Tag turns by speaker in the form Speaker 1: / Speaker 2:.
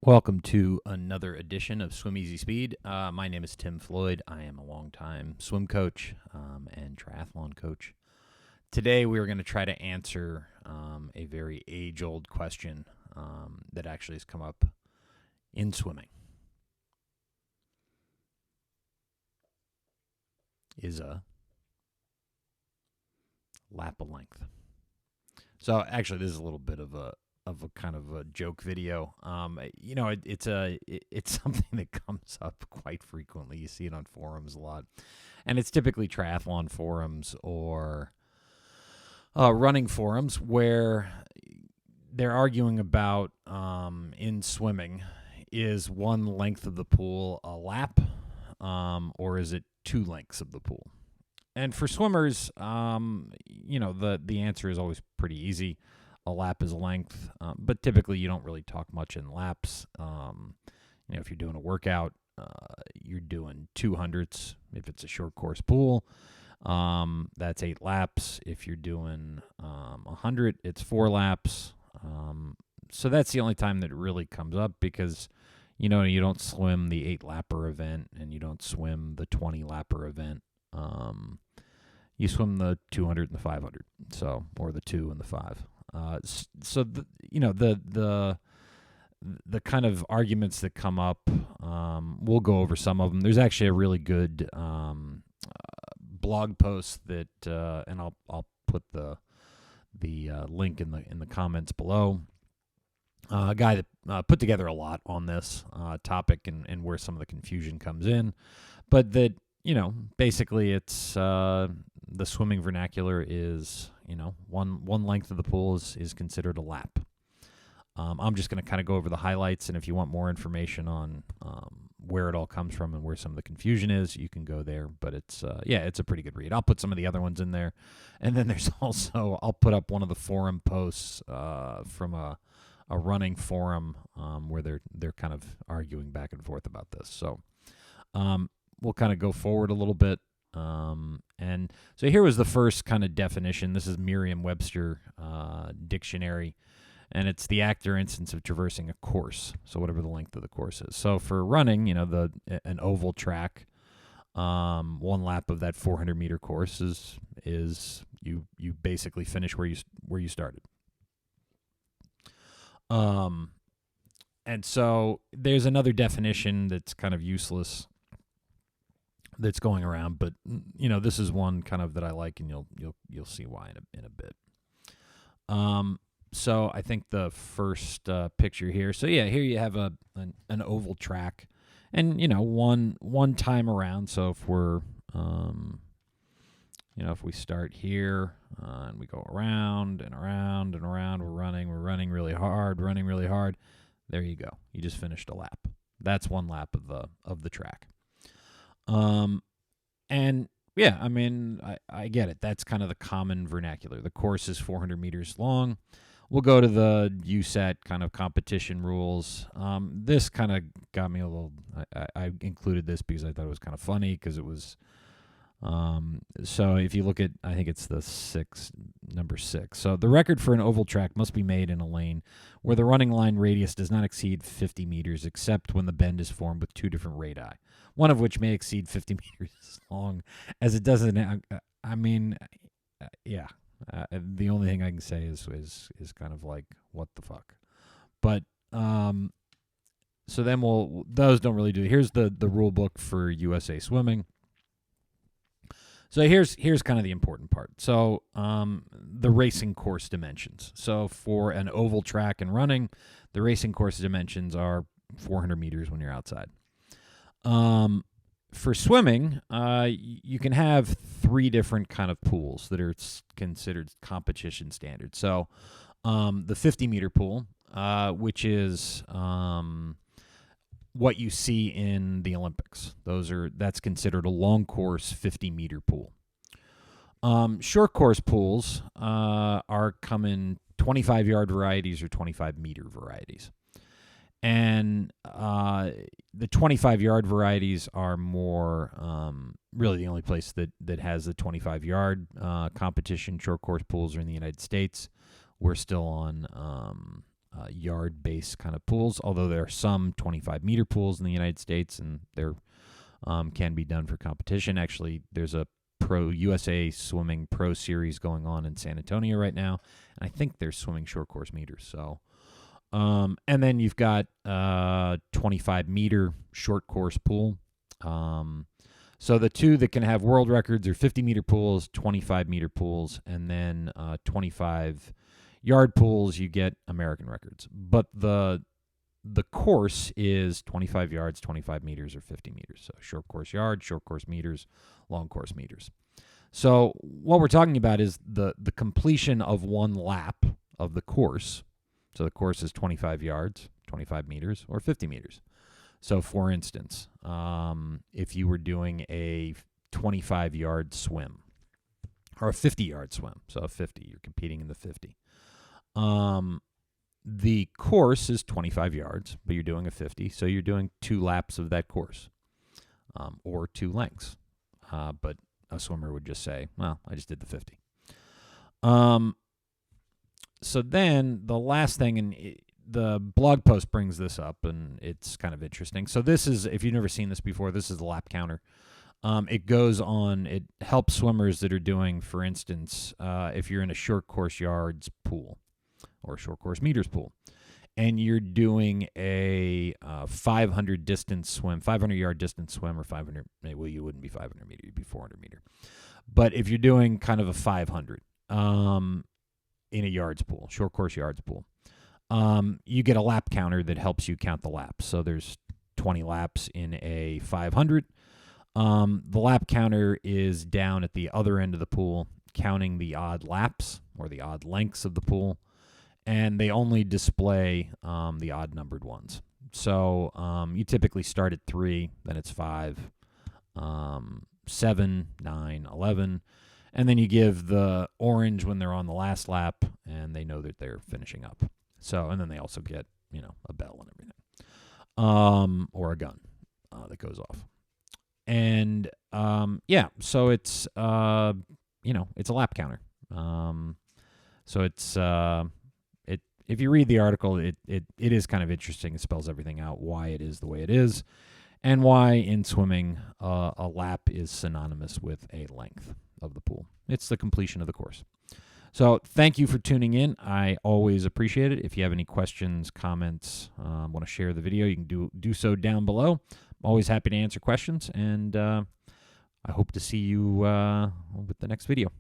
Speaker 1: Welcome to another edition of Swim Easy Speed. My name is Tim Floyd. I am a longtime swim coach and triathlon coach. Today we are going to try to answer a very age-old question that actually has come up in swimming. Is a lap of length. So actually this is a little bit of a kind of a joke video. It's something that comes up quite frequently. You see it on forums a lot, and it's typically triathlon forums or running forums where they're arguing about in swimming, is one length of the pool a lap, or is it two lengths of the pool? And for swimmers, the answer is always pretty easy. A lap is a length, but typically you don't really talk much in laps. If you're doing a workout, you're doing 200ths. If it's a short course pool, that's 8 laps. If you're doing 100, it's 4 laps. So that's the only time that it really comes up because, you don't swim the 8-lapper event and you don't swim the 20-lapper event. You swim the 200 and the 500, or the 2 and the 5. The kind of arguments that come up, we'll go over some of them. There's actually a really good blog post that, and I'll put the link in the comments below. A guy that put together a lot on this topic and where some of the confusion comes in, but that basically it's the swimming vernacular is one length of the pool is considered a lap. I'm just going to kind of go over the highlights, and if you want more information on where it all comes from and where some of the confusion is, you can go there. But it's a pretty good read. I'll put some of the other ones in there, and then there's also I'll put up one of the forum posts from a running forum where they're kind of arguing back and forth about this. So we'll kind of go forward a little bit. And so here was the first kind of definition. This is Merriam-Webster dictionary, and it's the act or instance of traversing a course. So whatever the length of the course is. So for running, an oval track, one lap of that 400-meter course is you basically finish where you started. And so there's another definition that's kind of useless that's going around, but this is one kind of that I like, and you'll see why in a bit. So I think the first picture here. So yeah, here you have an oval track, and one time around. So if we're if we start here and we go around and around and around, we're running really hard. There you go. You just finished a lap. That's one lap of the track. And yeah, I mean, I get it. That's kind of the common vernacular. The course is 400 meters long. We'll go to the USAT kind of competition rules. This kind of got me a little, I included this because I thought it was kind of funny because it was, so if you look at, I think it's number 6. So the record for an oval track must be made in a lane where the running line radius does not exceed 50 meters, except when the bend is formed with 2 different radii, one of which may exceed 50 meters long, as it doesn't. The only thing I can say is kind of like, what the fuck. But so then those don't really do it. Here's the rule book for USA Swimming. So here's kind of the important part. So the racing course dimensions. So for an oval track and running, the racing course dimensions are 400 meters when you're outside. For swimming, you can have 3 different kind of pools that are considered competition standards. So the 50-meter pool, which is what you see in the Olympics. That's considered a long course 50-meter pool. Short course pools are come in 25-yard varieties or 25-meter varieties. And the 25-yard varieties are more really the only place that has the 25-yard competition. Short course pools are in the United States. We're still on yard-based kind of pools, although there are some 25-meter pools in the United States, and they're can be done for competition. Actually, there's a Pro USA Swimming Pro Series going on in San Antonio right now, and I think they're swimming short course meters. So, and then you've got 25-meter short course pool. So the two that can have world records are 50-meter pools, 25-meter pools, and then 25-yard pools. You get American records, but the course is 25 yards, 25 meters, or 50 meters. So short course yards, short course meters, long course meters. So what we're talking about is the completion of one lap of the course. So the course is 25 yards, 25 meters, or 50 meters. So for instance, if you were doing a 25-yard swim or a 50-yard swim, so a 50, you're competing in the 50. The course is 25 yards, but you're doing a 50, so you're doing 2 laps of that course, or 2 lengths. But a swimmer would just say, well, I just did the 50. So then the last thing, and the blog post brings this up, and it's kind of interesting. So this is, if you've never seen this before, this is the lap counter. It goes on, it helps swimmers that are doing, for instance, if you're in a short course yards pool, or a short course meters pool, and you're doing a 500 distance swim, 500-yard distance swim, or 500, well, you wouldn't be 500 meter, you'd be 400 meter. But if you're doing kind of a 500 in a yards pool, short course yards pool, you get a lap counter that helps you count the laps. So there's 20 laps in a 500. The lap counter is down at the other end of the pool, counting the odd laps or the odd lengths of the pool. And they only display the odd-numbered ones. So you typically start at 3, then it's 5, 7, 9, 11, and then you give the orange when they're on the last lap, and they know that they're finishing up. So, and then they also get, a bell and everything, or a gun that goes off. And so it's it's a lap counter. So it's if you read the article, it is kind of interesting. It spells everything out, why it is the way it is, and why in swimming a lap is synonymous with a length of the pool. It's the completion of the course. So thank you for tuning in. I always appreciate it. If you have any questions, comments, want to share the video, you can do so down below. I'm always happy to answer questions, and I hope to see you with the next video.